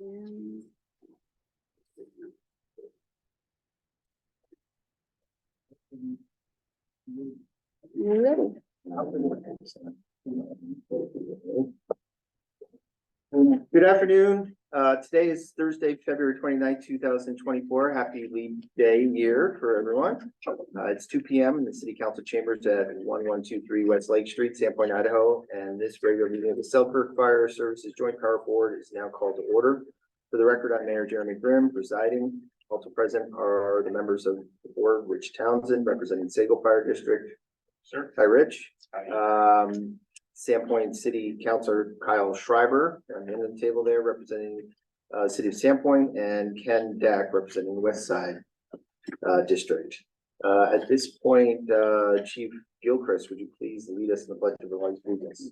And ready. Good afternoon. Today is Thursday, February 29th, 2024. Happy Leap Day year for everyone. It's 2 p.m. in the City Council chambers at 1123 West Lake Street, Sandpoint, Idaho. And this regular meeting of the Selkirk Fire Services Joint Power Board is now called to order. For the record, I'm Mayor Jeremy Grimm, presiding. Also present are the members of the board, Rich Townsend, representing Sago Fire District. Sir. Hi, Rich. Hi. Sandpoint City Councilor Kyle Schreiber on the end of the table there, representing City of Sandpoint, and Ken Dack representing the West Side District. At this point, Chief Gilchrist, would you please lead us in the Pledge of Allegiance?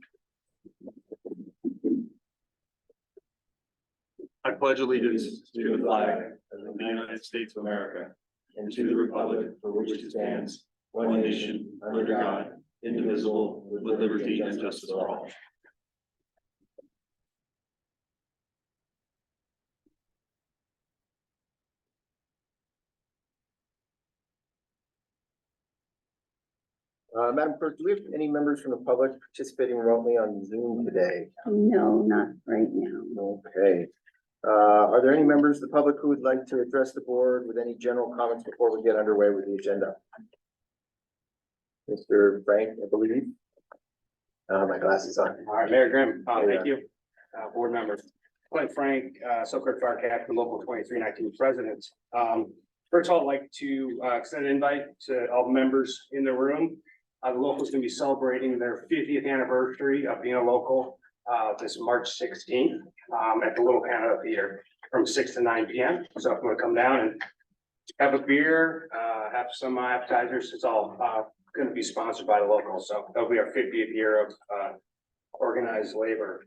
I pledge allegiance to the flag of the United States of America and to the republic for which it stands, one nation, under God, indivisible, with liberty and justice for all. Madam Clerk, do we have any members from the public participating remotely on Zoom today? No, not right now. Okay. Are there any members of the public who would like to address the board with any general comments before we get underway with the agenda? Mr. Frank, I believe. My glasses on. All right, Mayor Grimm, thank you. Board members, Clint Frank, Selkirk Fire Captain, Local 2319 President. First of all, I'd like to extend an invite to all the members in the room. The local is going to be celebrating their 50th anniversary of being a local this March 16th at the Little Canada Theater from 6 to 9 p.m. So if you want to come down and have a beer, have some appetizers, it's all going to be sponsored by the local. So that'll be our 50th year of organized labor.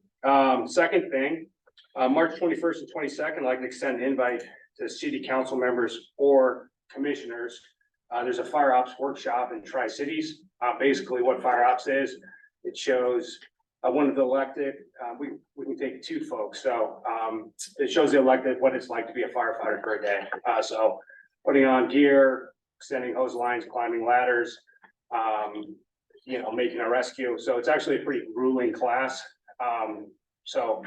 Second thing, March 21st and 22nd, I'd like to extend an invite to city council members or commissioners. There's a fire ops workshop in Tri-Cities. Basically what fire ops is, it shows one of the elected, we can take two folks. So it shows the elected what it's like to be a firefighter for a day. So putting on gear, extending hose lines, climbing ladders, making a rescue. So it's actually a pretty grueling class. So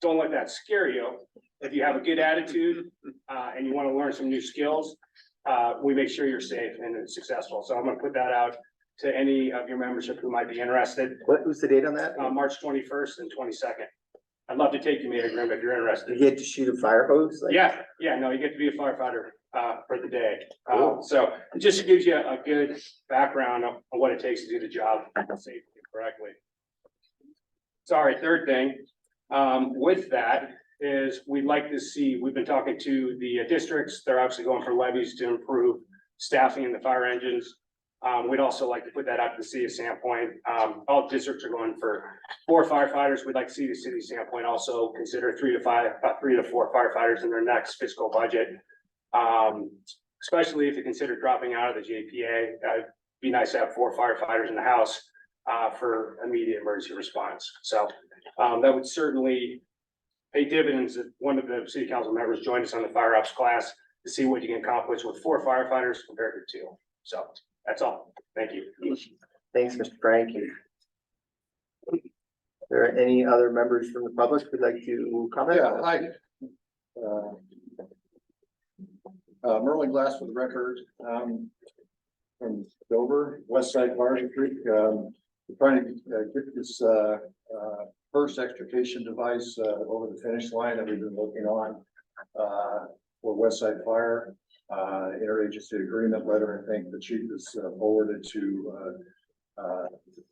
don't let that scare you. If you have a good attitude and you want to learn some new skills, we make sure you're safe and successful. So I'm going to put that out to any of your membership who might be interested. What was the date on that? March 21st and 22nd. I'd love to take you, Mayor Grimm, if you're interested. You get to shoot a fire hose? Yeah, no, you get to be a firefighter for the day. Cool. So it just gives you a good background on what it takes to do the job safely, correctly. Sorry, third thing with that is we'd like to see, we've been talking to the districts. They're obviously going for levies to improve staffing in the fire engines. We'd also like to put that out to the city of Sandpoint. All districts are going for 4 firefighters. We'd like to see the city of Sandpoint also consider 3 to 4 firefighters in their next fiscal budget. Especially if you consider dropping out of the JPA. It'd be nice to have 4 firefighters in the house for immediate emergency response. So that would certainly pay dividends if one of the city council members joined us on the fire ops class to see what you can accomplish with 4 firefighters compared to 2. So that's all. Thank you. Thanks, Mr. Frank. Are there any other members from the public who'd like to comment? Yeah, hi. Merlin Glass for the record, from Dover, West Side Fire District. We're trying to get this first extrication device over the finish line that we've been working on for West Side Fire. Interagency agreement letter, I think the chief has forwarded to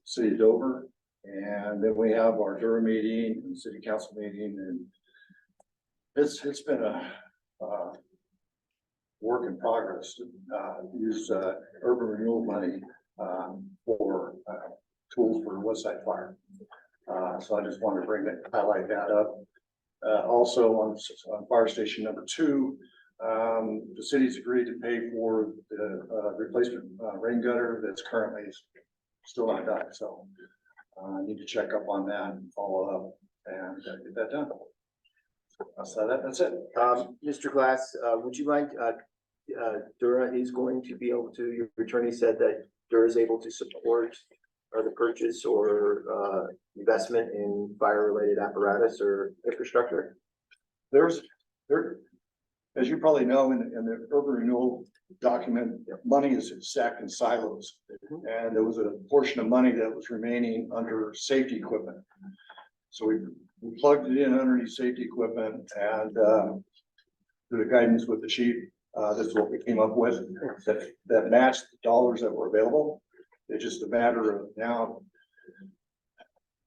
City of Dover. And then we have our Durham meeting and city council meeting, and it's been a work in progress to use urban renewal money for tools for West Side Fire. So I just wanted to highlight that up. Also on fire station number 2, the city's agreed to pay for the replacement rain gutter that's currently still not done. So I need to check up on that and follow up and get that done. So that's it. Mr. Glass, would you mind, Dura is going to be able to, your attorney said that Dura is able to support or the purchase or, investment in fire-related apparatus or infrastructure? There, as you probably know, in the urban renewal document, money is stacked in silos. And there was a portion of money that was remaining under safety equipment. So we plugged it in underneath safety equipment and, through the guidance with the chief, this is what we came up with, that matched the dollars that were available. It's just a matter of now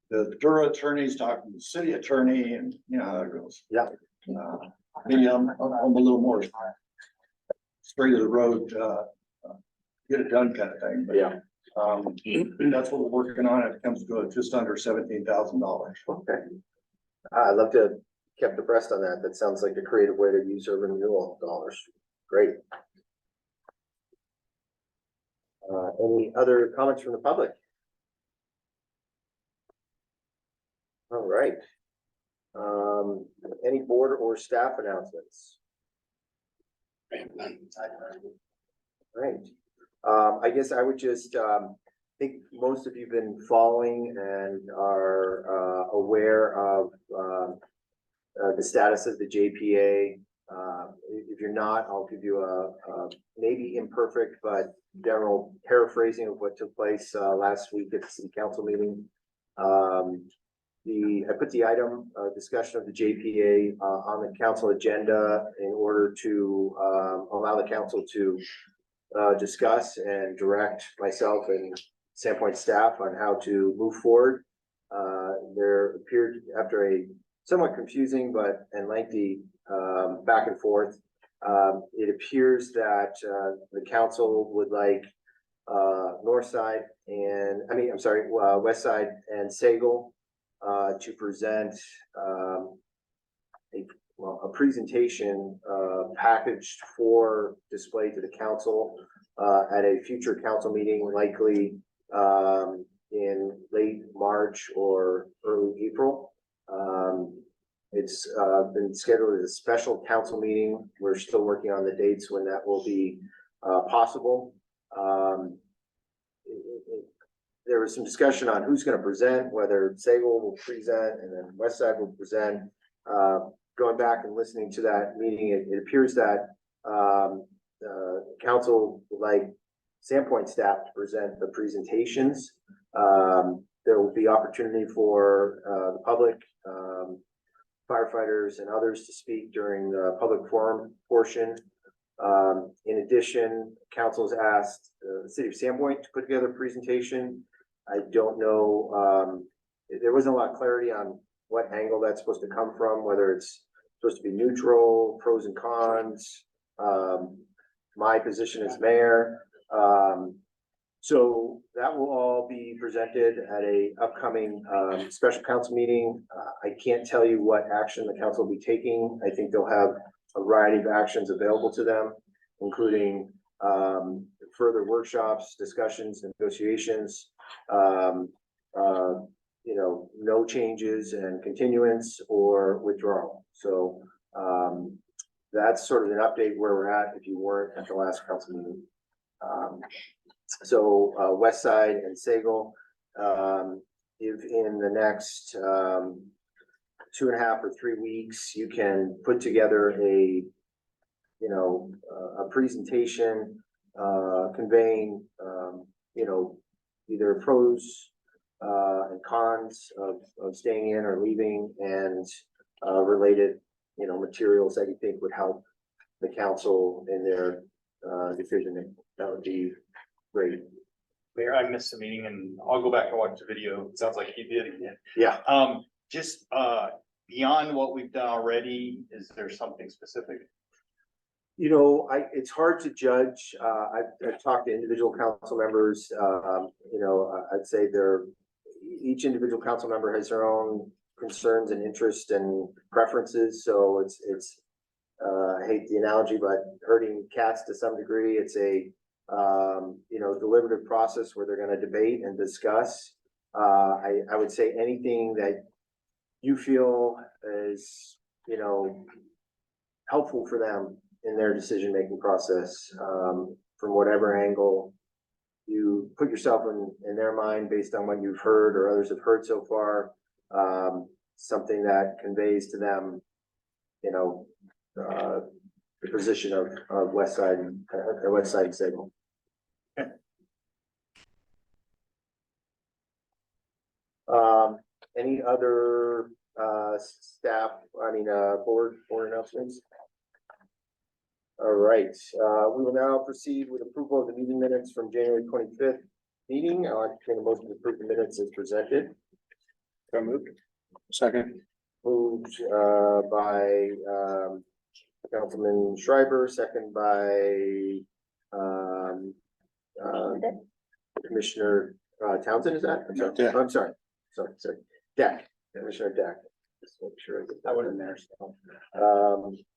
the Dura attorney's talking to the city attorney and you know how that goes. Yeah. Me, I'm a little more straight to the road, get it done kind of thing. But, Yeah. that's what we're working on. It comes to just under $17,000. Okay. I'd love to kept abreast on that. That sounds like a creative way to use urban renewal dollars. Great. Any other comments from the public? All right. Any board or staff announcements? Right. I guess I would just, think most of you've been following and are, aware of, the status of the JPA. If you're not, I'll give you a maybe imperfect, but general paraphrasing of what took place, last week at the city council meeting. I put the item, discussion of the JPA, on the council agenda in order to, allow the council to, discuss and direct myself and Sandpoint staff on how to move forward. There appeared, after a somewhat confusing and lengthy, back and forth, it appears that, the council would like, West Side and Sagal, to present, a presentation, packaged for display to the council, at a future council meeting, likely, in late March or early April. It's been scheduled as a special council meeting. We're still working on the dates when that will be possible. There was some discussion on who's going to present, whether Sagal will present and then Westside will present. Going back and listening to that meeting, it appears that council would like Sandpoint staff to present the presentations. There will be opportunity for the public, firefighters and others to speak during the public forum portion. In addition, council has asked the city of Sandpoint to put together a presentation. I don't know, there wasn't a lot of clarity on what angle that's supposed to come from, whether it's supposed to be neutral, pros and cons. My position as mayor. So that will all be presented at a upcoming special council meeting. I can't tell you what action the council will be taking. I think they'll have a variety of actions available to them, including further workshops, discussions, negotiations, no changes and continuance or withdrawal. So that's sort of an update where we're at if you weren't at the last council meeting. West Side and Sagal, if in the next 2.5 or 3 weeks, you can put together a presentation, conveying, either pros, and cons of staying in or leaving and, related, materials that you think would help the council in their, decision. That would be great. Mayor, I missed the meeting and I'll go back and watch the video. It sounds like he did again. Yeah. Just beyond what we've done already, is there something specific? It's hard to judge. I've talked to individual council members. I'd say each individual council member has their own concerns and interests and preferences. So it's I hate the analogy, but herding cats to some degree. It's a deliberative process where they're going to debate and discuss. I would say anything that you feel is you know, helpful for them in their decision-making process, from whatever angle you put yourself in their mind based on what you've heard or others have heard so far. Something that conveys to them, you know, the position of West Side, the West Side signal. Any other staff, board announcements? All right, we will now proceed with approval of the meeting minutes from January 25th meeting. I'll entertain a motion to approve the minutes as presented. So moved. Second. Moved by Councilman Schreiber, second by Commissioner Townsend, is that? I'm sorry. Yeah. I'm sorry. Sorry. Deck, Commissioner Deck. Just make sure I get that one in there.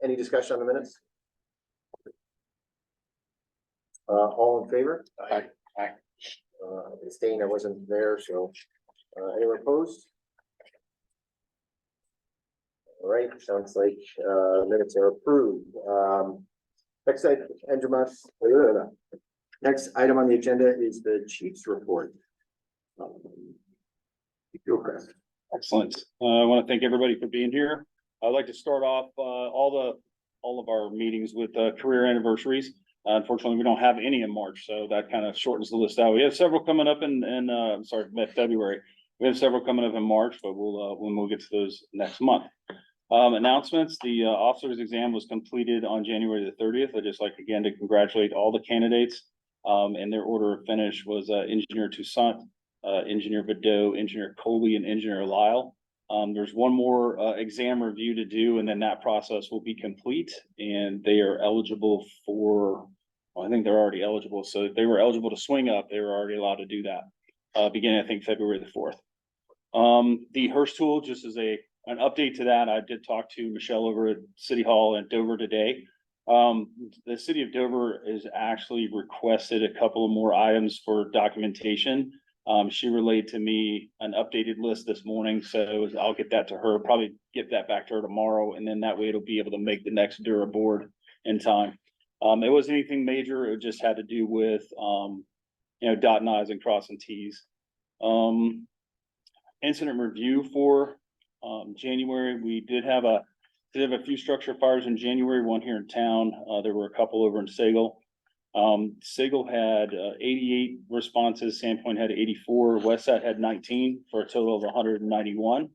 Any discussion on the minutes? All in favor? Aye. Aye. Abstain, I wasn't there, so, anyone opposed? All right, sounds like, minutes are approved. Next item, next item on the agenda is the chief's report. Chris. Excellent. I want to thank everybody for being here. I'd like to start off all of our meetings with career anniversaries. Unfortunately, we don't have any in March, so that kind of shortens the list out. We have several coming up in February. We have several coming up in March, but we'll get to those next month. Announcements: the officer's exam was completed on January the 30th. I'd just like again to congratulate all the candidates. And their order of finish was Engineer Toussaint, Engineer Badeau, Engineer Coley, and Engineer Lyle. There's one more exam review to do, and then that process will be complete, and they are eligible for, well, I think they're already eligible. So if they were eligible to swing up, they were already allowed to do that, beginning, I think, February the 4th. The Hearst tool, just as an update to that, I did talk to Michelle over at City Hall in Dover today. The city of Dover has actually requested a couple of more items for documentation. She relayed to me an updated list this morning, so I'll get that to her, probably get that back to her tomorrow, and then that way it'll be able to make the next Dura board in time. It wasn't anything major, it just had to do with, dotting I's and crossing T's. Incident review for January, we did have a few structure fires in January, one here in town. There were a couple over in Sagal. Sagal had 88 responses, Sandpoint had 84, Westside had 19 for a total of 191.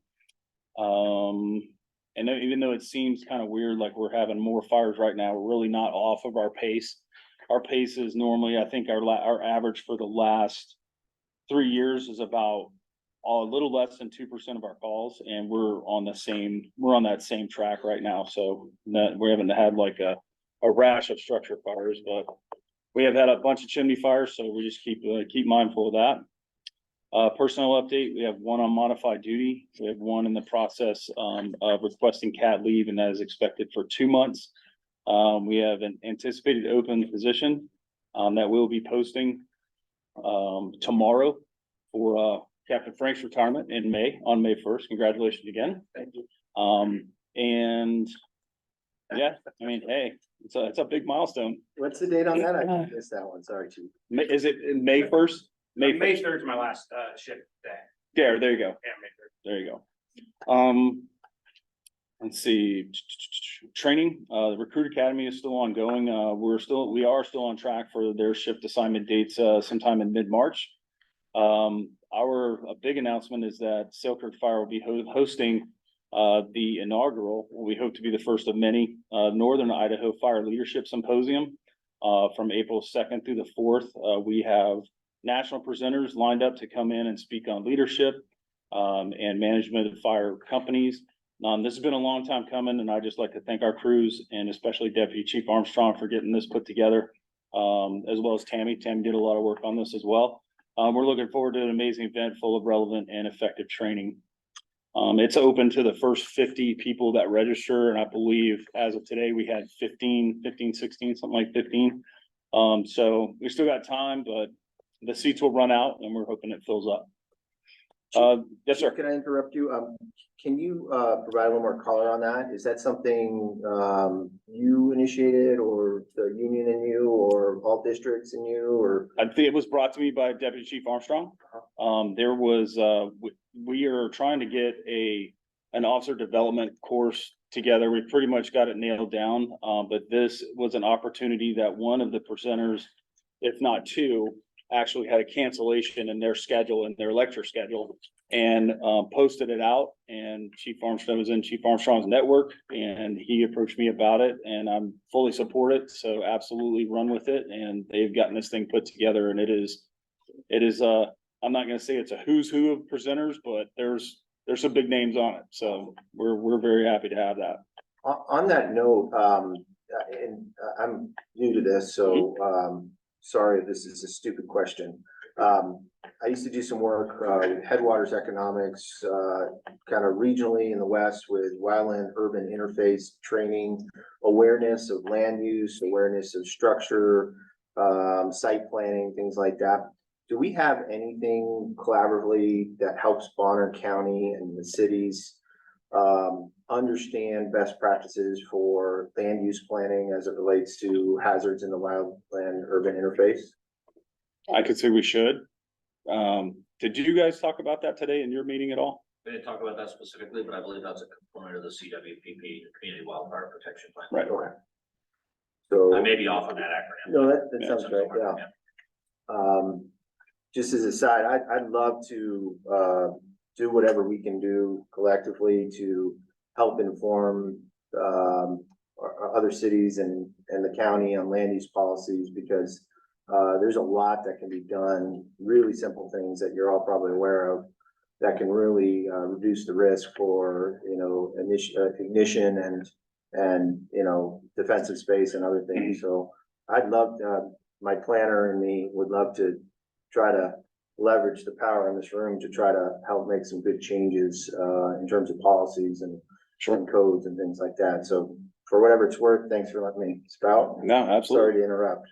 And even though it seems kind of weird, like we're having more fires right now, we're really not off of our pace. Our pace is normally, I think our average for the last 3 years is about a little less than 2% of our calls, and we're on that same track right now. So that we haven't had like a rash of structure fires, but we have had a bunch of chimney fires, so we just keep mindful of that. Personnel update: we have one on modified duty. We have one in the process of requesting cat leave, and that is expected for 2 months. We have an anticipated open position that we'll be posting tomorrow for Captain Frank's retirement in May, on May 1st. Congratulations again. Thank you. And yeah, I mean, hey, it's a big milestone. What's the date on that? I missed that one. Sorry, Chief. Is it May 1st? May 3rd is my last shift day. There you go. Yeah, May 3rd. There you go. Let's see. Training. The Recruit Academy is still ongoing. We are still on track for their shift assignment dates sometime in mid-March. Our big announcement is that Selkirk Fire will be hosting the inaugural, we hope to be the first of many, Northern Idaho Fire Leadership Symposium from April 2nd through the 4th. We have national presenters lined up to come in and speak on leadership and management of fire companies. This has been a long time coming, and I'd just like to thank our crews and especially Deputy Chief Armstrong for getting this put together, as well as Tammy. Tammy did a lot of work on this as well. We're looking forward to an amazing event full of relevant and effective training. It's open to the first 50 people that register, and I believe as of today, we had 16, something like 15. So we still got time, but the seats will run out and we're hoping it fills up. Yes, sir. Can I interrupt you? can you, provide a little more color on that? Is that something, you initiated, or the union and you, or all districts and you, or? I think it was brought to me by Deputy Chief Armstrong. There was, we are trying to get an officer development course together. We pretty much got it nailed down. But this was an opportunity that one of the presenters, if not two, actually had a cancellation in their schedule, in their lecture schedule, and posted it out. And Chief Armstrong was in Chief Armstrong's network, and he approached me about it, and I'm fully support it. So absolutely run with it. And they've gotten this thing put together, and it is, I'm not gonna say it's a who's who of presenters, but there's some big names on it. So we're very happy to have that. On that note, and I'm new to this, so, sorry if this is a stupid question. I used to do some work, with Headwaters Economics, kind of regionally in the West with wildland urban interface training, awareness of land use, awareness of structure, site planning, things like that. Do we have anything collaboratively that helps Bonner County and the cities understand best practices for land use planning as it relates to hazards in the wildland urban interface? I could say we should. Did you guys talk about that today in your meeting at all? We didn't talk about that specifically, but I believe that's a component of the CWPP, the Community Wildfire Protection Plan. Right. Okay. So. I may be off on that acronym. No, that Yeah, sounds great, yeah. Just as a side, I'd love to, do whatever we can do collectively to help inform, our other cities and the county on land use policies, because there's a lot that can be done, really simple things that you're all probably aware of, that can really, reduce the risk for, ignition and, defensive space and other things. So I'd love, my planner and me would love to try to leverage the power in this room to try to help make some good changes, in terms of policies and certain codes and things like that. So for whatever it's worth, thanks for letting me spout. No, Sorry absolutely. to interrupt.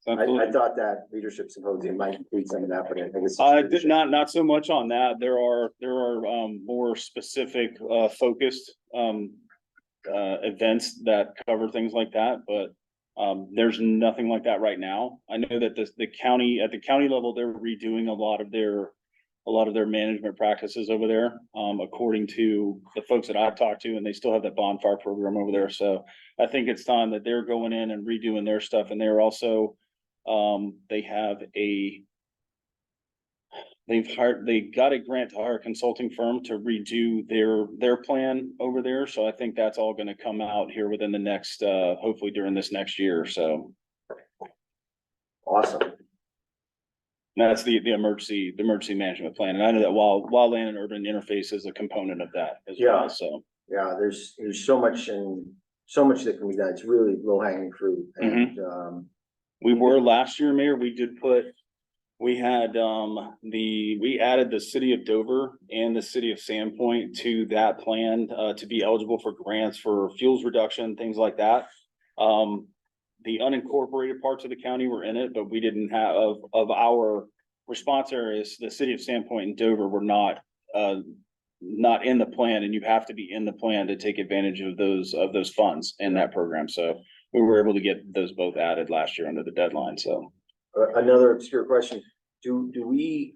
I Absolutely. thought that leadership symposium might include some of that, but I think it's. Did not so much on that. There are more specific, focused, events that cover things like that, but there's nothing like that right now. I know that the county, at the county level, they're redoing a lot of their management practices over there, according to the folks that I've talked to, and they still have that bonfire program over there. So I think it's time that they're going in and redoing their stuff. And they're also, they got a grant to hire a consulting firm to redo their plan over there. So I think that's all gonna come out here within the next, hopefully during this next year. So Awesome. that's the emergency management plan. And I know that wildland and urban interface is a component of that as Yeah. well. So Yeah, there's so much that can be done. It's really low hanging fruit and, we were last year, Mayor, we added the city of Dover and the city of Sandpoint to that plan, to be eligible for grants for fuels reduction, things like that. The unincorporated parts of the county were in it, but we didn't have, of our response areas, the city of Sandpoint and Dover were not in the plan, and you have to be in the plan to take advantage of those funds in that program. So we were able to get those both added last year under the deadline, so. another obscure question. Do we,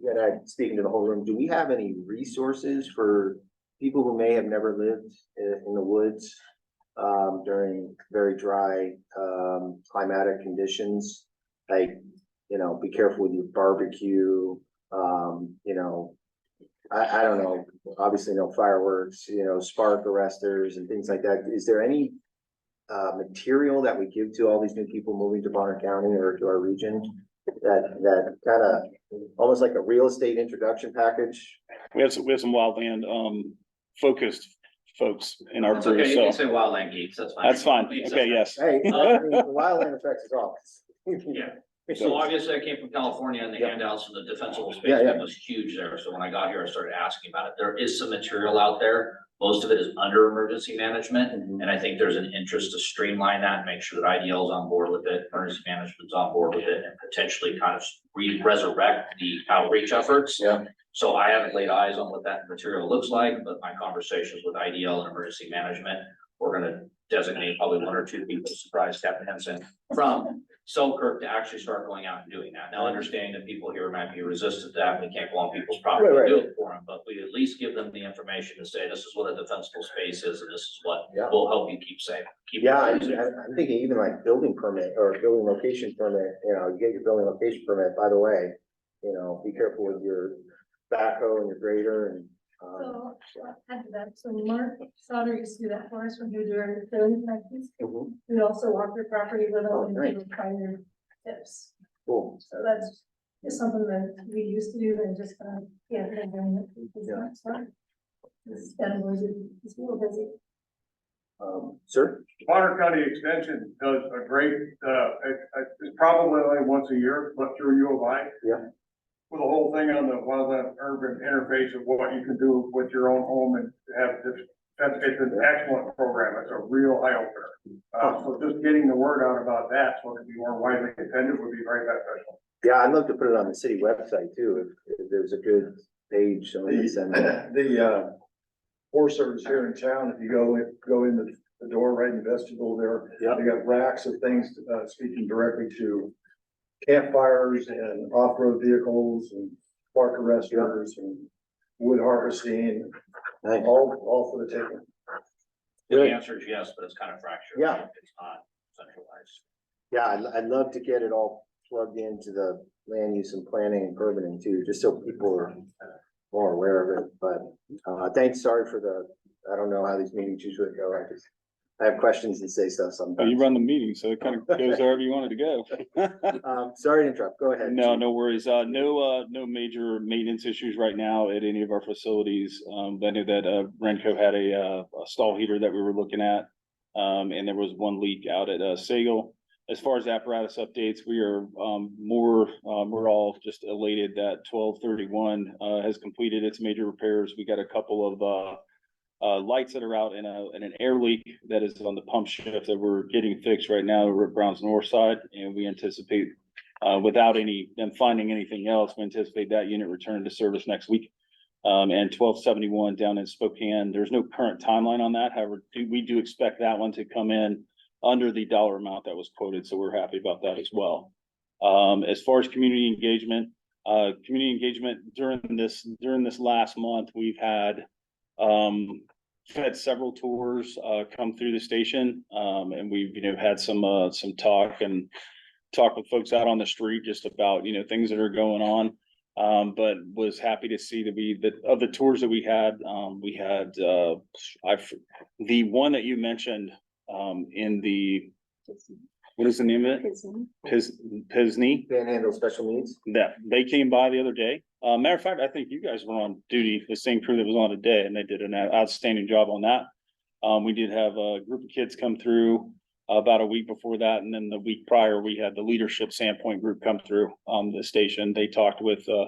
and I'm speaking to the whole room, do we have any resources for people who may have never lived in the woods during very dry climatic conditions? Like, be careful with your barbecue, I don't know, obviously no fireworks, spark arresters and things like that. Is there any material that we give to all these new people moving to Bonner County or to our region that kind of almost like a real estate introduction package? We have some wildland, focused folks in our It's group, okay, you so can say wildland geeks, that's fine. that's fine. Geeks, Okay, that's yes. Hey, I mean, the wildland affects us all. Yeah. So obviously I came from California and the Yeah. handouts and the defensible space Yeah, yeah. was huge there. So when I got here, I started asking about it. There is some material out there. Most of it is under emergency management, and I think there's an interest to streamline that and make sure that IDL is on board with it, emergency management's on board with it, and potentially kind of resurrect the outreach efforts. Yeah. So I haven't laid eyes on what that material looks like, but my conversations with IDL and emergency management, we're gonna designate probably one or two people, surprise Captain Henson, from Selkirk to actually start going out and doing that. Now, understanding that people here might be resistant to that, we can't go on people's property Right, and right. do it for them, but we at least give them the information to say, this is what a defensible space is, and this is what Yeah. will help you keep safe. Keep Yeah, your safe. I'm thinking even like building permit or building location permit, you get your building location permit, by the way, be careful with your backhoe and your grader and, So, add to that, so Mark Sauter used to do that for us when he was doing the filling practice. Mhm. We also walk your property with Oh, them great. and find your tips. cool. So that's just something that we used to do and just kind of, they're doing it. It's Yeah. not fun. It's kind of, it's a little busy. Sir? Bonner County Extension does a great, it's probably only once a year, but through U of I. Yeah. With the whole thing on the wildland urban interface of what you can do with your own home and have this, it's an excellent program. It's a real eye opener. So just getting the word out about that so it can be more widely attended would be very beneficial. Yeah, I'd love to put it on the city website too, if there's a good page, someone can send it. The Forest Service here in town, if you go in the door right in the vestibule there, Yeah. they got racks of things, speaking directly to campfires and off-road vehicles and park arresters and wood harvesting, Nice. all for the taking. The Good. answer is yes, but it's kind of fractured. Yeah. It's not centralized. Yeah, I'd love to get it all plugged into the land use and planning and permitting too, just so people are more aware of it, but, thanks, sorry for I don't know how these meetings usually go, I have questions and say stuff You sometimes. run the meeting, so it kind of goes wherever you want it to go. Sorry to interrupt, go ahead. No, no worries. No major maintenance issues right now at any of our facilities. I know that, Renco had a stall heater that we were looking at. And there was one leak out at, Sagal. As far as apparatus updates, we are, we're all just elated that 1231, has completed its major repairs. We got a couple of, lights that are out in an air leak that is on the pump shift that we're getting fixed right now. We're at Brown's North Side, and we anticipate, without them finding anything else, we anticipate that unit returning to service next week. And 1271 down in Spokane, there's no current timeline on that. However, we do expect that one to come in under the dollar amount that was quoted, so we're happy about that as well. As far as community engagement during this last month, we've had several tours come through the station, and we've had some talk with folks out on the street just about things that are going on. But was happy to see that of the tours that we had the one that you mentioned in the, what is the name of it? Pisney. Panhandle special needs? That they came by the other day. Matter of fact, I think you guys were on duty, the same crew that was on today, and they did an outstanding job on that. We did have a group of kids come through about a week before that, and then the week prior, we had the leadership Sandpoint group come through the station. They talked with the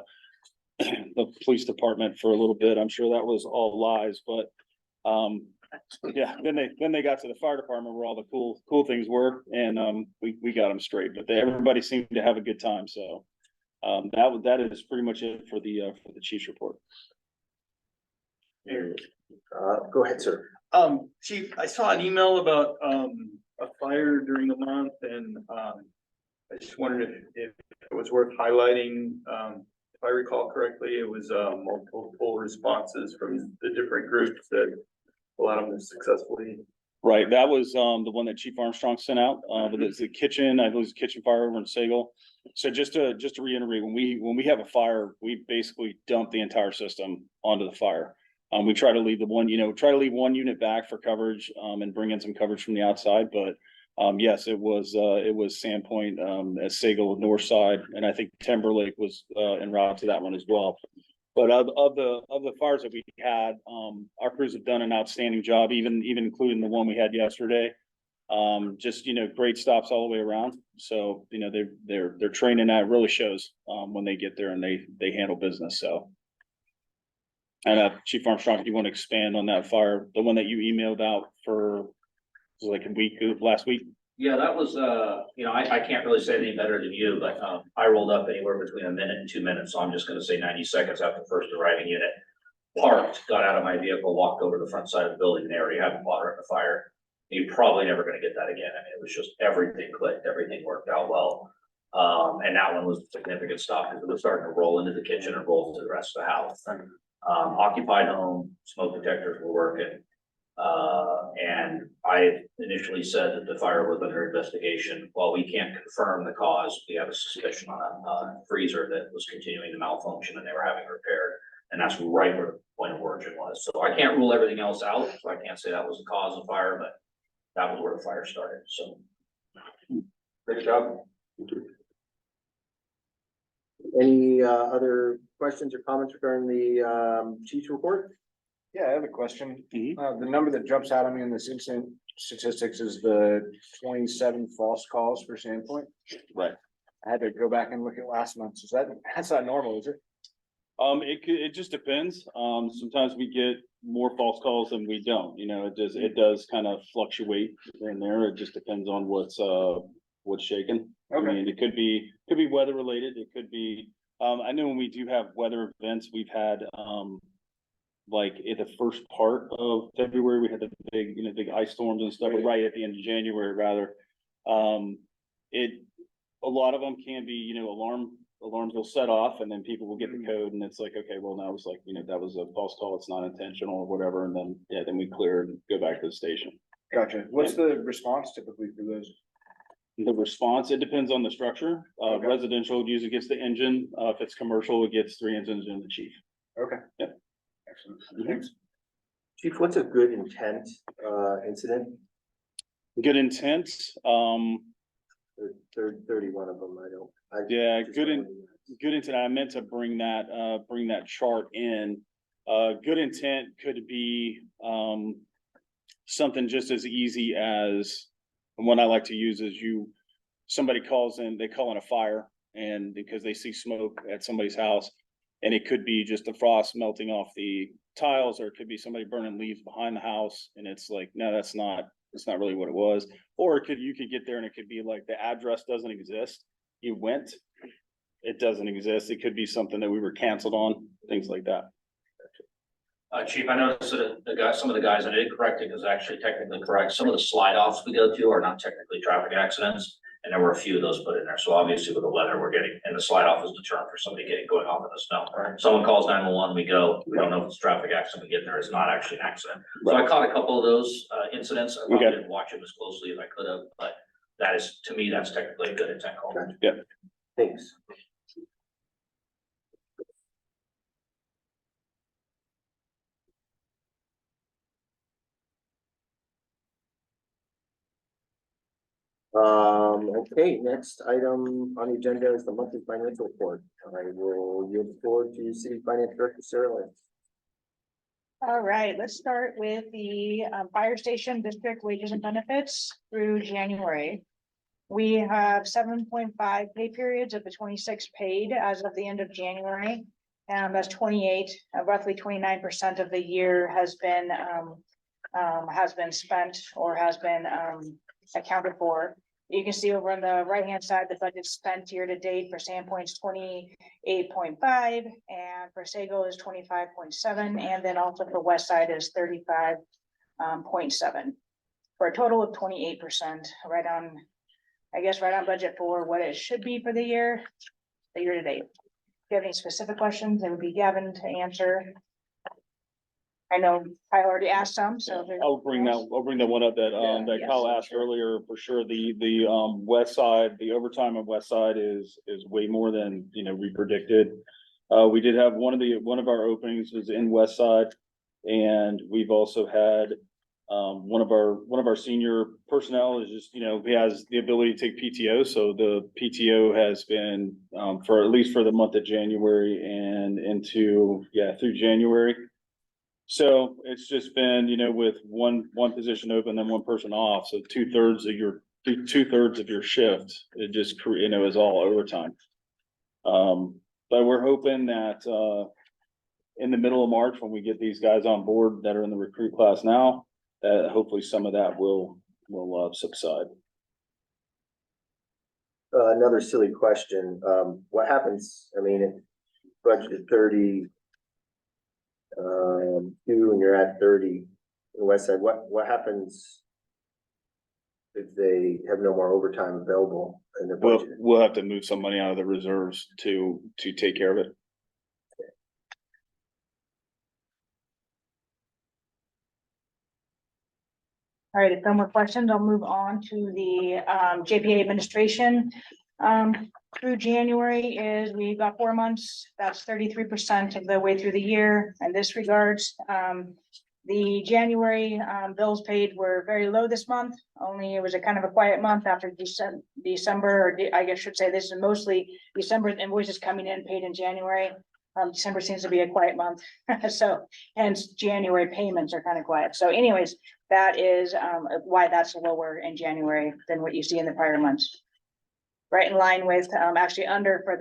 police department for a little bit. I'm sure that was all lies, but yeah, then they got to the fire department where all the cool things were, and we got them straight. But everybody seemed to have a good time, so that is pretty much it for the chief's report. Go ahead, sir. Chief, I saw an email about, a fire during the month and, I just wondered if it was worth highlighting. If I recall correctly, it was, multiple responses from the different groups that a lot of them successfully. Right, that was the one that Chief Armstrong sent out, but it's the kitchen, I believe it's a kitchen fire over in Sagal. So just to reiterate, when we have a fire, we basically dump the entire system onto the fire. We try to leave one unit back for coverage, and bring in some coverage from the outside, but yes, it was Sandpoint, at Sagal North Side, and I think Timberlake was en route to that one as well. But of the fires that we had, our crews have done an outstanding job, even including the one we had yesterday. Just great stops all the way around. So their training that really shows when they get there and they handle business. So And Chief Armstrong, if you want to expand on that fire, the one that you emailed out for, was it like a week, last week? Yeah, that was, I can't really say any better than you, but, I rolled up anywhere between a minute and 2 minutes, so I'm just gonna say 90 seconds after first arriving unit. Parked, got out of my vehicle, walked over to the front side of the building, and they already had water in the fire. You're probably never gonna get that again. I mean, it was just everything clicked, everything worked out well. And that one was a significant stop because it was starting to roll into the kitchen and roll to the rest of the house. Occupied home, smoke detectors were working. And I initially said that the fire was under investigation. While we can't confirm the cause, we have a suspicion on a freezer that was continuing to malfunction and they were having it repaired. And that's right where the point of origin was. So I can't rule everything else out. So I can't say that was the cause of fire, but that was where the fire started. So. Great job. Any other questions or comments regarding the chief's report? Yeah, I have a question. Mhm. The number that jumps out at me in this incident statistics is the 27 false calls for Sandpoint. Right. I had to go back and look at last month's. That's not normal, is it? It just depends. Sometimes we get more false calls than we don't, it does kind of fluctuate here and there. It just depends on what's shaking. I Okay. mean, it could be weather related. It could be, I know when we do have weather events, we've had, like in the first part of February, we had the big ice storms and stuff, right at the end of January, rather. A lot of them can be, alarms will set off and then people will get the code and it's like, okay, well, now it's like, that was a false call. It's not intentional or whatever. And then, then we clear and go back to the station. Gotcha. What's the response typically for those? The response, it depends on the structure. Okay. Residential usually gets the engine. If it's commercial, it gets 3 engines and the chief. Okay. Yep. Excellent. Thanks. Chief, what's a good intent incident? Good intent. There's 31 of them. Yeah, good intent. I meant to bring that chart in. Good intent could be something just as easy as, one I like to use is somebody calls in, they call in a fire and because they see smoke at somebody's house, and it could be just the frost melting off the tiles, or it could be somebody burning leaves behind the house, and it's like, no, that's not really what it was. Or you could get there and it could be like the address doesn't exist. You went, it doesn't exist. It could be something that we were canceled on, things like that. Chief, I noticed that some of the guys, and I did correct it because actually technically correct. Some of the slide offs we go to are not technically traffic accidents. And there were a few of those put in there. So obviously with the weather and the slide off is the term for somebody going off in the snow. Right. Someone calls 911, we go, we don't know if it's a traffic accident, we get there, it's not actually an accident. Right. So I caught a couple of those incidents. I probably didn't watch them as closely as I could have, but to me, that's technically a good intent call. Okay. Yeah. Thanks. Okay, next item on the agenda is the monthly financial report. I will yield the floor to City Finance Director Sarah Lynch. All right, let's start with the fire station district wages and benefits through January. We have 7.5 pay periods of the 26 paid as of the end of January. And that's 28, roughly 29% of the year has been spent or has been accounted for. You can see over on the right-hand side, the budget spent year to date for Sandpoint's 28.5, and for Sago is 25.7, and then also for West Side is 35.7, for a total of 28%, right on budget for what it should be for the year to date. If you have any specific questions, it would be Gavin to answer. I know I already asked some, so. I'll bring that one up that Yes, Kyle asked earlier, for sure. The West Side, the overtime on West Side is way more than, we predicted. We did have one of our openings was in West Side, and we've also had one of our senior personnel is just, he has the ability to take PTO. So the PTO has been for at least for the month of January and through January. So it's just been, with one position open and one person off. So two thirds of your shift, it just, is all overtime. But we're hoping that, in the middle of March, when we get these guys on board that are in the recruit class now, hopefully some of that will subside. Another silly question, what happens, I mean, if budgeted 30, two and you're at 30 in the west side, what happens if they have no more overtime available in their budget? We'll have to move some money out of the reserves to take care of it. All right, if no more questions, I'll move on to the JPA administration. Through January is we've got 4 months. That's 33% of the way through the year. In this regards, the January bills paid were very low this month. Only it was a kind of a quiet month after December, or I guess I should say this is mostly December invoices coming in paid in January. December seems to be a quiet month, so hence January payments are kind of quiet. So anyways, that is why that's lower in January than what you see in the prior months. Right in line with actually under for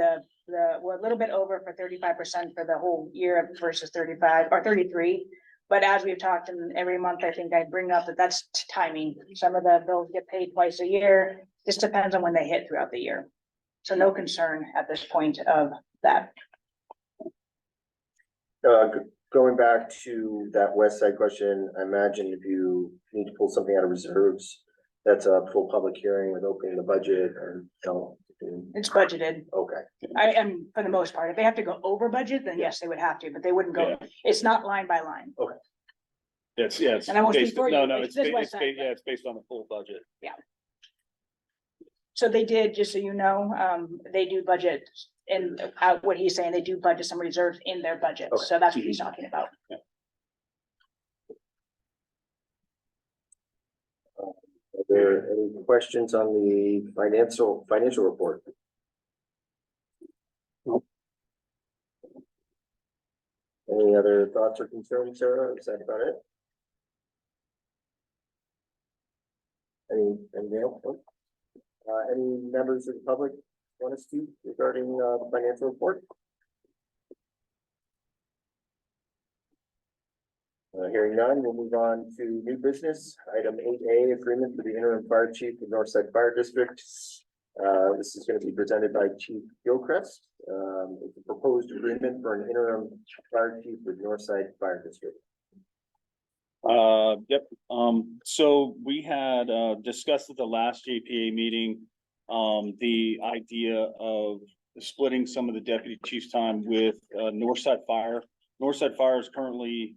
well, a little bit over for 35% for the whole year versus 35 or 33. But as we've talked in every month, I think I bring up that's timing. Some of the bills get paid twice a year. Just depends on when they hit throughout the year. So no concern at this point of that. Going back to that west side question, I imagine if you need to pull something out of reserves, that's a full public hearing with opening the budget or no? It's budgeted. Okay. I am for the most part. If they have to go over budget, then yes, they would have to, but they wouldn't go. It's not line by line. It's And I won't speak based, for you, no, no, it's it's, this ba- west it's, side, ba- yeah, it's based on the full budget. So they did, just so you know, they do budget and what he's saying, they do budget some reserves in their budget. Okay. So that's what he's talking about. Are there any questions on the financial report? Any other thoughts or concerns, Sarah? Is that about it? Anything else? Any members of the public want to speak regarding the financial report? Hearing none, we'll move on to new business. Item 8A, agreement for the interim fire chief of Northside Fire District. This is going to be presented by Chief Gilchrist. It's a proposed agreement for an interim fire chief with Northside Fire District. Yep. So we had discussed at the last JPA meeting, the idea of splitting some of the deputy chief's time with Northside Fire. Northside Fire is currently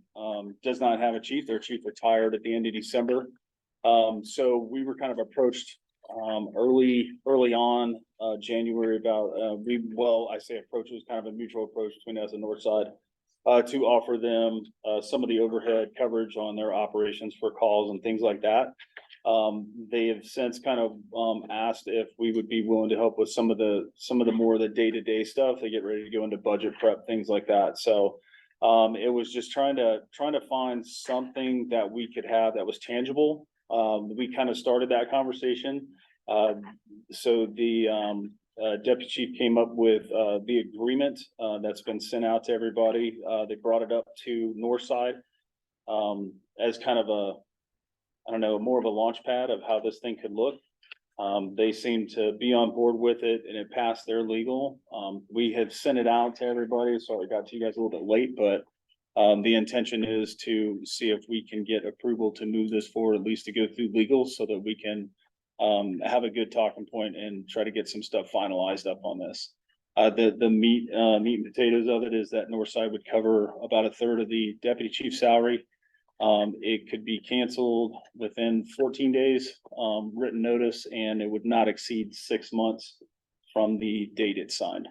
does not have a chief. Their chief retired at the end of December. So we were kind of approached early on January about I say approach, it was kind of a mutual approach between us and Northside to offer them some of the overhead coverage on their operations for calls and things like that. They have since kind of asked if we would be willing to help with some of the more of the day-to-day stuff. They get ready to go into budget prep, things like that. So it was just trying to find something that we could have that was tangible. We kind of started that conversation. So the deputy chief came up with the agreement that's been sent out to everybody. They brought it up to Northside as kind of a, I don't know, more of a launch pad of how this thing could look. They seem to be on board with it and it passed their legal. We have sent it out to everybody, so I got to you guys a little bit late, but the intention is to see if we can get approval to move this forward, at least to go through legal so that we can have a good talking point and try to get some stuff finalized up on this. The meat and potatoes of it is that Northside would cover about a third of the deputy chief's salary. It could be canceled within 14 days, written notice, and it would not exceed 6 months from the date it's signed.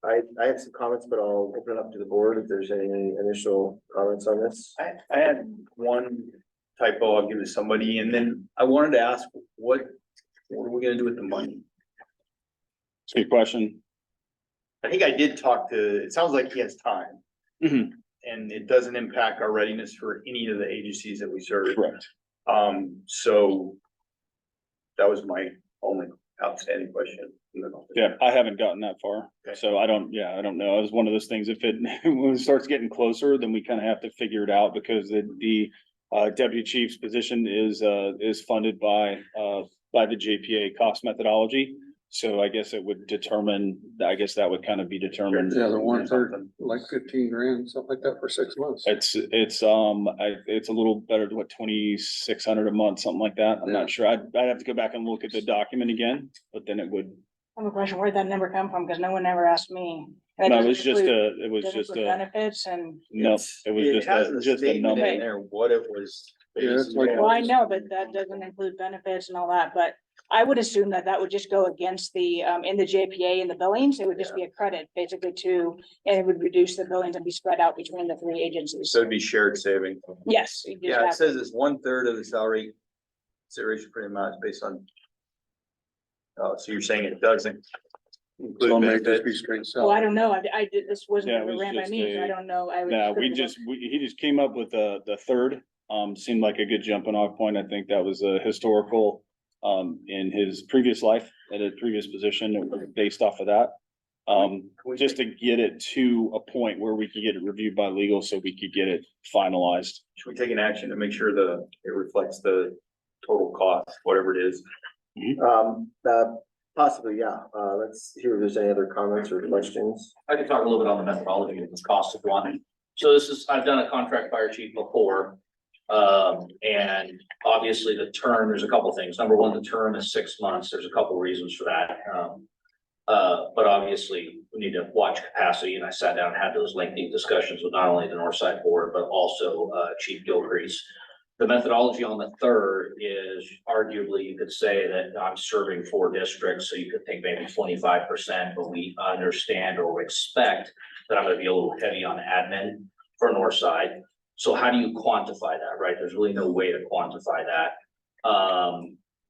I have some comments, but I'll open it up to the board if there's any initial comments on this. I had one typo I'll give to somebody, and then I wanted to ask, what are we gonna do with the money? It's a good question. I think I did talk to, it sounds like he has time. Mhm. And it doesn't impact our readiness for any of the agencies that we serve. Correct. So that was my only outstanding question. Yeah, I haven't gotten that far, Okay. so I don't know. It's one of those things, if it, when it starts getting closer, then we kind of have to figure it out because the deputy chief's position is funded by the JPA cost methodology. So I guess it would determine, I guess that would kind of be determined. Yeah, the 1/3, like 15 grand, something like that for 6 months. It's a little better than what, 2,600 a month, something like that. I'm not sure. I'd have to go back and look at the document again, but then it would. I have a question, where'd that number come from? Because no one ever asked me. And No, doesn't it was just include- doesn't just include Benefits and, no, it was just a number. In there, what it was. Yeah, it's like- well, I know, but that doesn't include benefits and all that, but I would assume that that would just go against the, in the JPA and the billings, it would just be a credit basically to, and it would reduce the billings and be spread out between the three agencies. So it'd be shared saving. Yes. you just Yeah, it have- says it's 1/3 of the salary consideration for the amount is based on. Oh, so you're saying it doesn't So include it may just be benefits? straight Well, I salary. don't know, I did, this wasn't Yeah, it was ran by just me, so I don't know. I would No, put it he just came up with the third, seemed like a good jumping off point. I think that was a historical, in his previous life, at a previous position, it was based off of that. Just to get it to a point where we could get it reviewed by legal, so we could get it finalized. Should we take an action to make sure it reflects the total cost, whatever it is? Possibly, yeah. Let's hear if there's any other comments or questions. I can talk a little bit on the methodology of this cost of one. So this is, I've done a contract fire chief before. And obviously the term, there's a couple things. Number one, the term is 6 months. There's a couple reasons for that. But obviously we need to watch capacity, and I sat down and had those lengthy discussions with not only the Northside Board, but also Chief Gilcrease. The methodology on the third is arguably, you could say that I'm serving 4 districts, so you could think maybe 25%, but we understand or expect that I'm gonna be a little heavy on admin for Northside. So how do you quantify that, right? There's really no way to quantify that.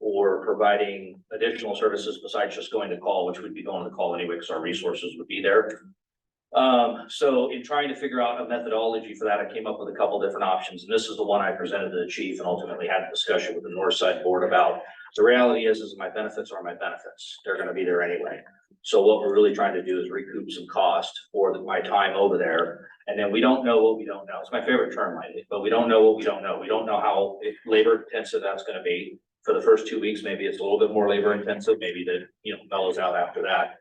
Or providing additional services besides just going to call, which would be going to call anyway, because our resources would be there. So in trying to figure out a methodology for that, I came up with a couple different options, and this is the one I presented to the chief and ultimately had a discussion with the Northside Board about. The reality is my benefits are my benefits. They're gonna be there anyway. So what we're really trying to do is recoup some cost for my time over there. And then we don't know what we don't know. It's my favorite term, lately, but we don't know what we don't know. We don't know how labor intensive that's gonna be. For the first 2 weeks, maybe it's a little bit more labor intensive, maybe that, mellows out after that.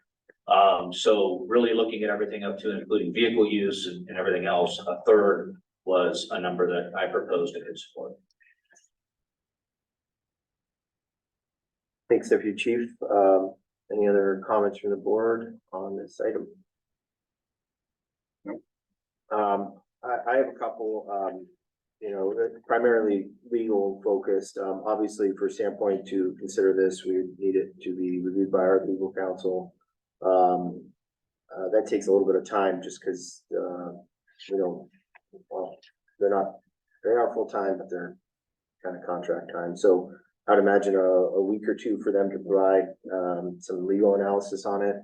So really looking at everything up to including vehicle use and everything else, a third was a number that I proposed and could support. Thanks, Deputy Chief. Any other comments from the board on this item? I have a couple, primarily legal focused. Obviously, for standpoint to consider this, we need it to be reviewed by our legal counsel. That takes a little bit of time just because, well, they are full-time, but they're kind of contract time. So I'd imagine a week or two for them to provide some legal analysis on it.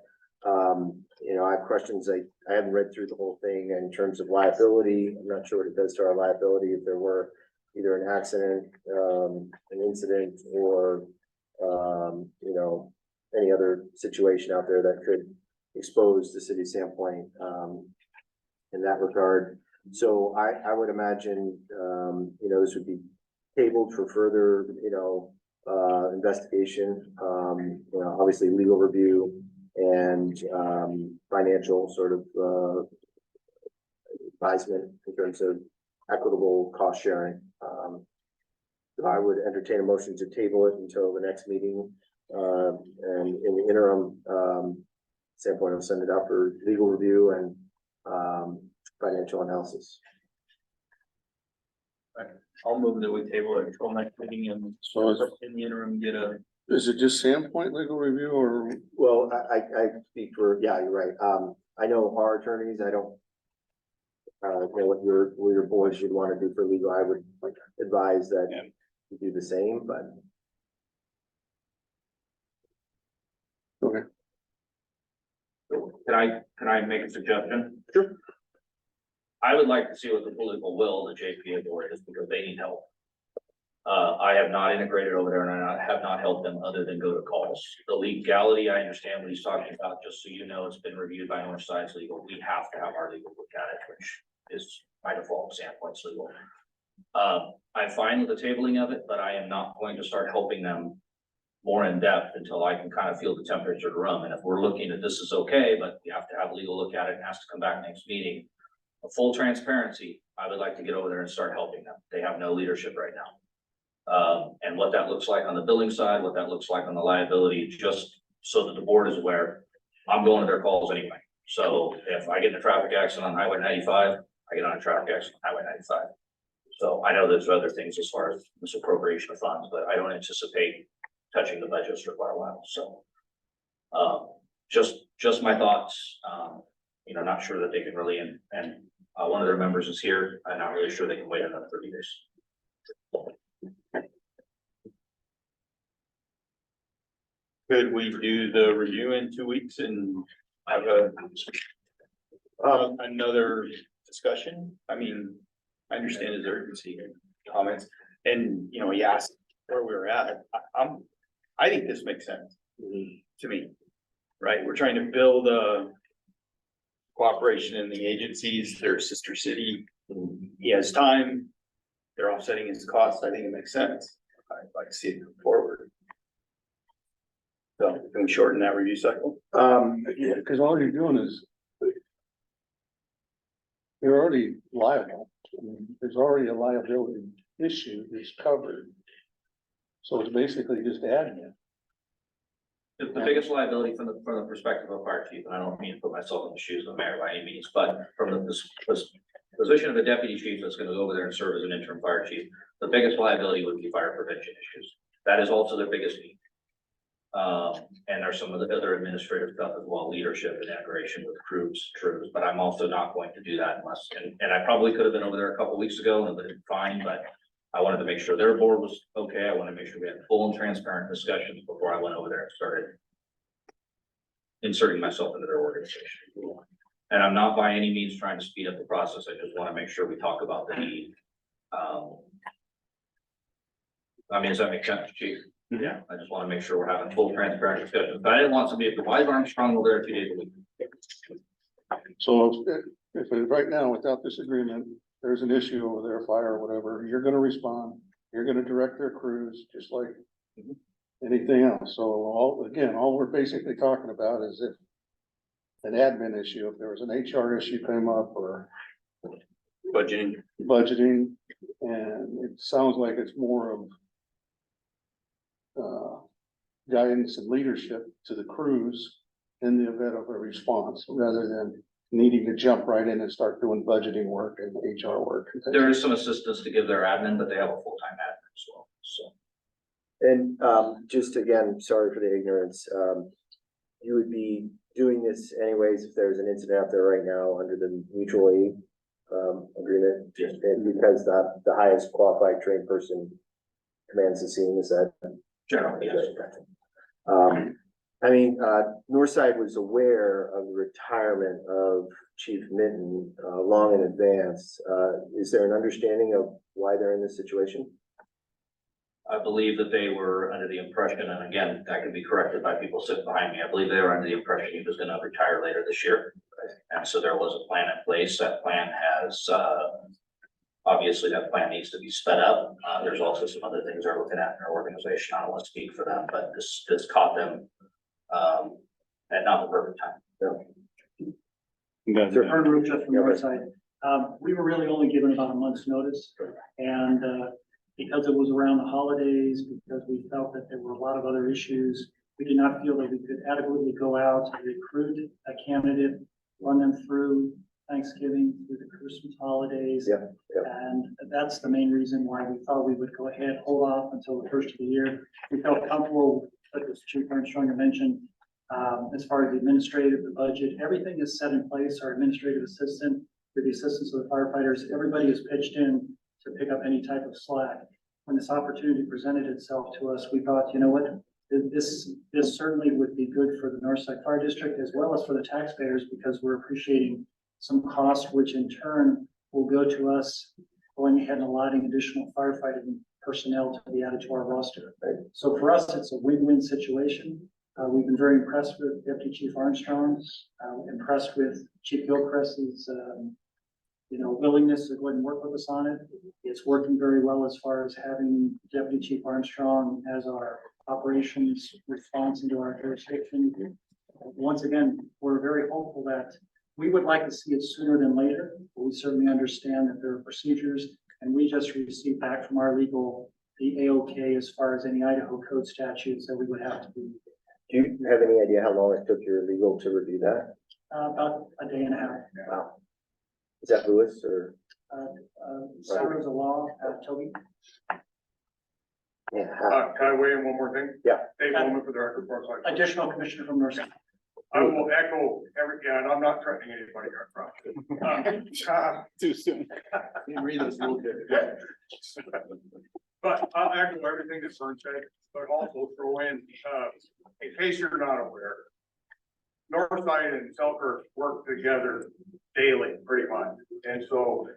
I have questions. I haven't read through the whole thing in terms of liability. I'm not sure what it does to our liability if there were either an accident, an incident, or any other situation out there that could expose the city of Sandpoint in that regard. So I would imagine this would be tabled for further investigation, obviously legal review and financial sort of advisement in terms of equitable cost sharing. So I would entertain a motion to table it until the next meeting. And in the interim, Sandpoint will send it out for legal review and financial analysis. I'll move that we table it until next meeting and So in the interim, get a. is it just Sandpoint legal review or? Well, I speak for, yeah, you're right. I know our attorneys, I don't know what your board should want to do for legal. I would advise that you do the same, but. Okay. Can I make a suggestion? Sure. I would like to see what the political will of the JPA board is, because they need help. I have not integrated over there and I have not helped them other than go to calls. The legality, I understand what he's talking about, just so you know, it's been reviewed by Northside's legal. We have to have our legal look at it, which is by default standpoint legal. I'm fine with the tabling of it, but I am not going to start helping them more in depth until I can kind of feel the temperature of the room. And if we're looking at this is okay, but we have to have legal look at it and has to come back next meeting. A full transparency, I would like to get over there and start helping them. They have no leadership right now. And what that looks like on the billing side, what that looks like on the liability, just so that the board is aware, I'm going to their calls anyway. So if I get in a traffic accident on Highway 95, I get on a traffic accident on Highway 95. So I know there's other things as far as misappropriation of funds, but I don't anticipate touching the budgets for quite a while. So just my thoughts. Not sure that they can really, and one of their members is here. I'm not really sure they can wait another 30 days. Could we do the review in 2 weeks and have another discussion? I mean, I understand his urgency and comments, and he asked where we were at. I think this makes sense to me, right? We're trying to build a cooperation in the agencies, their sister city. He has time, they're offsetting his costs. I think it makes sense. I'd like to see it move forward. So can we shorten that review cycle? Yeah, because all you're doing is you're already liable. I mean, there's already a liability issue that's covered. So it's basically just admin. The biggest liability from the perspective of fire chief, and I don't mean to put myself in the shoes of the mayor by any means, but from the position of a deputy chief that's going to go over there and serve as an interim fire chief, the biggest liability would be fire prevention issues. That is also their biggest need. And there's some of the other administrative stuff as well, leadership and integration with crews, but I'm also not going to do that unless, and I probably could have been over there a couple weeks ago and been fine, but I wanted to make sure their board was okay. I want to make sure we had full and transparent discussions before I went over there and started inserting myself into their organization. And I'm not by any means trying to speed up the process. I just want to make sure we talk about the need. Does that make sense, Chief? Yeah, I just want to make sure we're having full transparent discussions, but I didn't want somebody to, why is Armstrong over there 2 days a week? So if right now, without this agreement, there's an issue over there, fire or whatever, you're gonna respond, you're gonna direct their crews, just like anything else. So all we're basically talking about is if an admin issue, if there was an HR issue came up or Budgeting. and it sounds like it's more of guidance and leadership to the crews in the event of a response, rather than needing to jump right in and start doing budgeting work and HR work. There is some assistance to give their admin, but they have a full-time admin as well, so. And just again, sorry for the ignorance. You would be doing this anyways if there's an incident out there right now under the mutual aid agreement, and because the highest qualified trained person commands the scene, is that? Generally, yes. Northside was aware of the retirement of Chief Minton long in advance. Is there an understanding of why they're in this situation? I believe that they were under the impression, and again, that can be corrected by people sitting behind me. I believe they were under the impression he was going to retire later this year. And so there was a plan in place. That plan has, obviously that plan needs to be sped up. There's also some other things they're looking at in their organization. I don't want to speak for them, but this caught them at not the perfect time. Kurt Rucha from Northside. We were really only given about a month's notice, and because it was around the holidays, because we felt that there were a lot of other issues, we did not feel that we could adequately go out and recruit a candidate, run them through Thanksgiving, through the Christmas holidays. And that's the main reason why we thought we would go ahead, hold off until the first of the year. We felt comfortable, as Chief Armstrong mentioned, as far as the administrative, the budget, everything is set in place. Our administrative assistant, with the assistance of the firefighters, everybody is pitched in to pick up any type of slack. When this opportunity presented itself to us, we thought, you know what, this certainly would be good for the Northside Fire District as well as for the taxpayers, because we're appreciating some costs, which in turn will go to us going ahead and allotting additional firefighting personnel to be added to our roster. So for us, it's a win-win situation. We've been very impressed with Deputy Chief Armstrong, impressed with Chief Gilchrist's, willingness to go ahead and work with us on it. It's working very well as far as having Deputy Chief Armstrong as our operations response into our jurisdiction. Once again, we're very hopeful that we would like to see it sooner than later. But we certainly understand that there are procedures, and we just received back from our legal, the AOK as far as any Idaho code statutes that we would have to do. Do you have any idea how long it took your legal to review that? About a day and a half. Wow. Is that Lewis or? Center of the law, Toby. Yeah. Can I weigh in one more thing? Yeah. Dave Bowman for the record. Additional commissioner from Mercer. I will echo and I'm not threatening anybody here. Too soon. Read those rules. But I'll echo everything that Vern said, but also throw in case you're not aware, Northside and Selkirk work together daily, pretty much. And so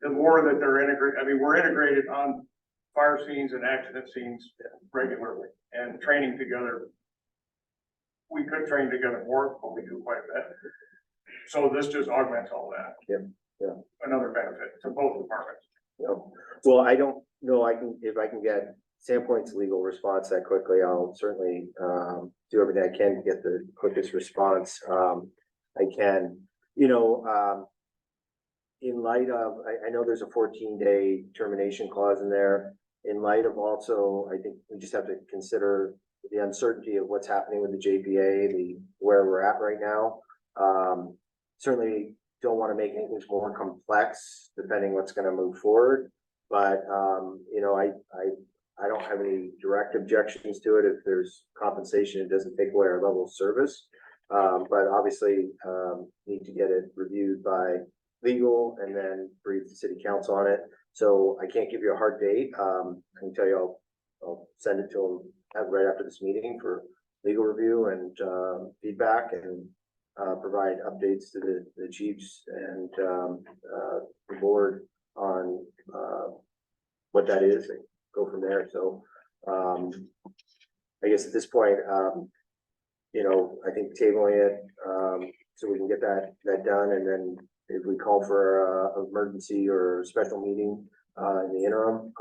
the more that they're integrated, I mean, we're integrated on fire scenes and accident scenes regularly and training together. We could train together more, but we do quite a bit. So this just augments all that. Yeah. Another benefit to both departments. Well, I don't know, if I can get Sandpoint's legal response that quickly, I'll certainly, do everything I can to get the quickest response, I can, in light of, I know there's a 14-day termination clause in there. In light of also, I think we just have to consider the uncertainty of what's happening with the JPA, where we're at right now. Certainly don't want to make things more complex depending what's going to move forward. But, I don't have any direct objections to it. If there's compensation, it doesn't take away our level of service. But obviously, need to get it reviewed by legal and then brief the city council on it. So I can't give you a hard date. I can tell you I'll send it to them right after this meeting for legal review and feedback, and provide updates to the chiefs and the board on what that is and go from there. So I guess at this point, I think tabling it so we can get that done, and then if we call for a emergency or special meeting in the interim,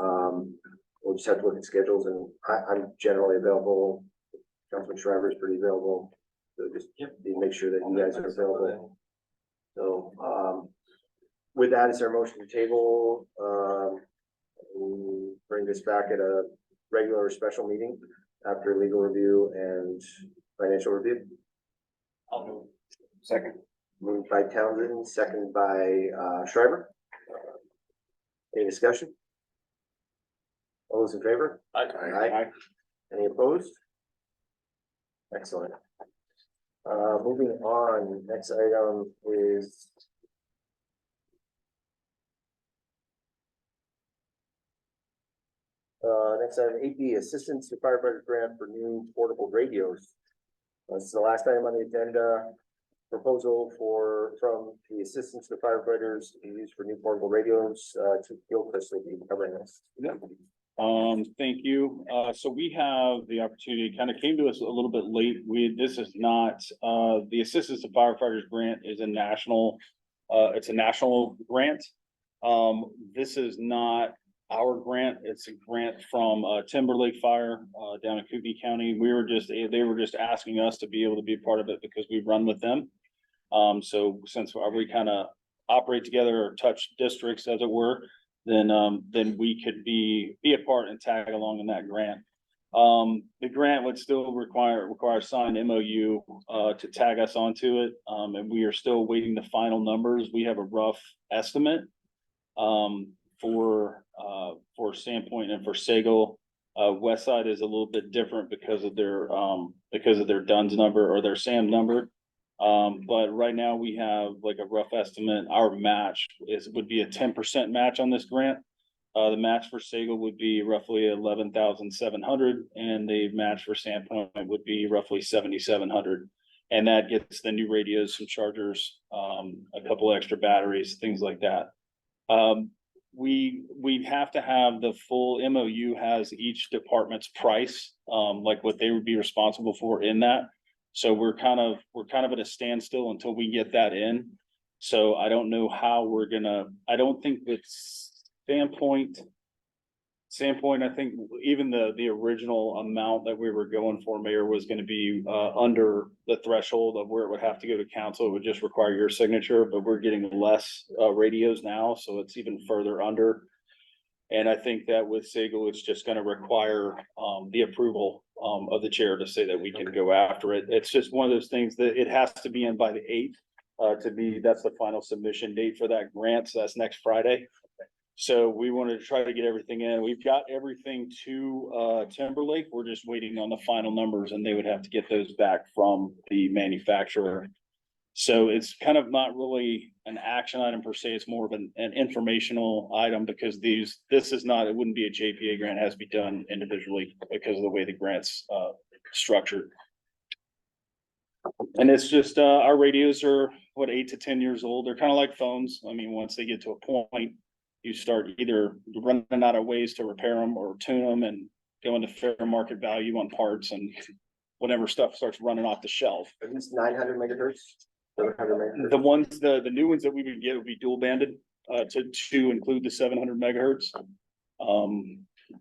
we'll just have to look at schedules, and I'm generally available. Councilman Shriver is pretty available. So just make sure that you guys are available. So with that, is there a motion to table? We'll bring this back at a regular or special meeting after legal review and financial review. I'll move. Second. Moved by Townsend, second by Shriver. Any discussion? All those in favor? Aye. Any opposed? Excellent. Moving on, next item is next item 8B, assistance to firefighters grant for new portable radios. This is the last item on the agenda. Proposal from the assistance to firefighters to be used for new portable radios. Chief Gilchrist will be covering this. Thank you. So we have the opportunity, kind of came to us a little bit late. This is not, the Assistance to Firefighters Grant is a national, it's a national grant. This is not our grant. It's a grant from Timberlake Fire down in Kootenai County. They were just asking us to be able to be a part of it because we run with them. So since we kind of operate together or touch districts, as it were, then we could be a part and tag along in that grant. The grant would still require a signed MOU to tag us onto it. And we are still waiting the final numbers. We have a rough estimate for Sandpoint and for Sagal. Westside is a little bit different because of their DUNS number or their SAM number. But right now we have like a rough estimate. Our match would be a 10% match on this grant. The match for Sagal would be roughly 11,700, and the match for Sandpoint would be roughly 7,700. And that gets the new radios, some chargers, a couple extra batteries, things like that. we have to have the full MOU has each department's price, like what they would be responsible for in that. So we're kind of at a standstill until we get that in. So I don't know how I don't think with Sandpoint, I think even the original amount that we were going for, Mayor, was gonna be under the threshold of where it would have to go to council. It would just require your signature, but we're getting less radios now, so it's even further under. And I think that with Siegel, it's just gonna require the approval of the chair to say that we can go after it. It's just one of those things that it has to be in by the 8th that's the final submission date for that grant. So that's next Friday. So we wanted to try to get everything in. We've got everything to Timberlake. We're just waiting on the final numbers, and they would have to get those back from the manufacturer. So it's kind of not really an action item per se. It's more of an informational item because it wouldn't be a JPA grant. It has to be done individually because of the way the grant's structured. And it's just our radios are 8 to 10 years old. They're kind of like phones. I mean, once they get to a point, you start either running out of ways to repair them or tune them and go into fair market value on parts, and whenever stuff starts running off the shelf. At least 900 megahertz. 700 megahertz. The new ones that we would get would be dual banded to include the 700 megahertz.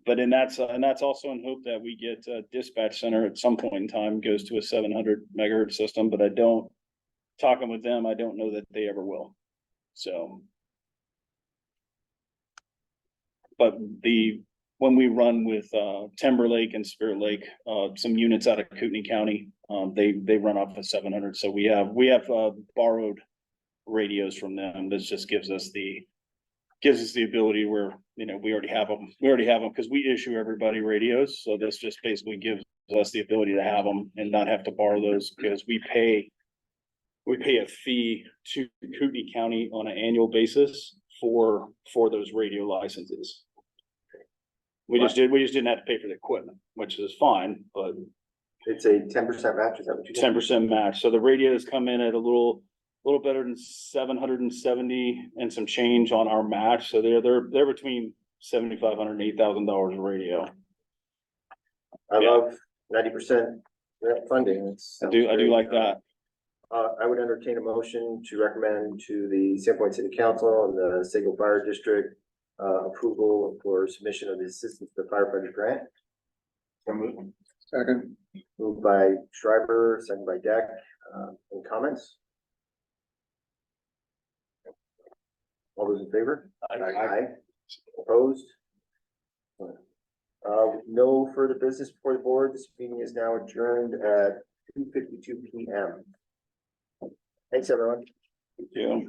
But that's also in hope that we get dispatch center at some point in time goes to a 700 megahertz system, but talking with them, I don't know that they ever will. So. But when we run with Timberlake and Spirit Lake, some units out of Kootenai County, they run off of 700. So we have borrowed radios from them. This just gives us the ability where, we already have them. We already have them because we issue everybody radios. So this just basically gives us the ability to have them and not have to borrow those, because we pay a fee to Kootenai County on an annual basis for those radio licenses. We just didn't have to pay for the equipment, which is fine, but It's a 10% match. Is that what you? 10% match. So the radios come in at a little better than 770 and some change on our match. So they're between $7,500 and $8,000 a radio. I love 90% funding. I do like that. I would entertain a motion to recommend to the Sandpoint City Council and the Sago Fire District approval for submission of the assistance to the firefighter grant. Second. Moved by Schreiber, second by Deck. Any comments? All those in favor? Aye. Opposed? No further business before the board. This meeting is now adjourned at 2:52 p.m. Thanks, everyone. Yeah.